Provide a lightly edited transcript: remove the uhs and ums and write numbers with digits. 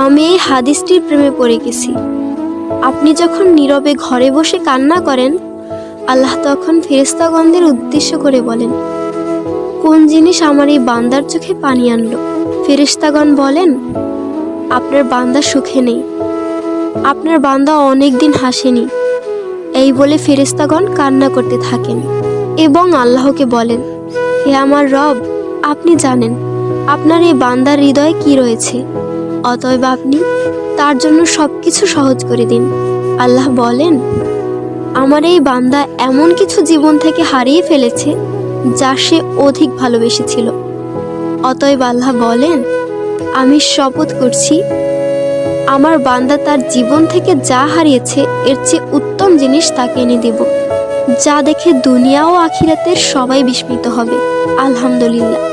আমি এই হাদিসটির প্রেমে পড়ে গেছি। আপনি যখন নীরবে ঘরে বসে কান্না করেন, আল্লাহ তখন ফেরেশতাগণদের উদ্দেশ্য করে বলেন, কোন জিনিস আমার এই বান্দার চোখে পানি আনলো? ফেরেশতাগণ বলেন, আপনার বান্দা সুখে নেই, আপনার বান্দা অনেক দিন হাসেনি। এই বলে ফেরেশতাগণ কান্না করতে থাকেন এবং আল্লাহকে বলেন, হে আমার রব, আপনি জানেন আপনার এই বান্দার হৃদয়ে কি রয়েছে, অতএব আপনি তার জন্য সবকিছু সহজ করে দিন। আল্লাহ বলেন, আমার এই বান্দা এমন কিছু জীবন থেকে হারিয়ে ফেলেছে যা সে অধিক ভালোবেসেছিল। অতএব আল্লাহ বলেন, আমি শপথ করছি, আমার বান্দা তার জীবন থেকে যা হারিয়েছে এর চেয়ে উত্তম জিনিস তাকে এনে দেব, যা দেখে দুনিয়া ও আখিরাতের সবাই বিস্মিত হবে। আলহামদুলিল্লাহ।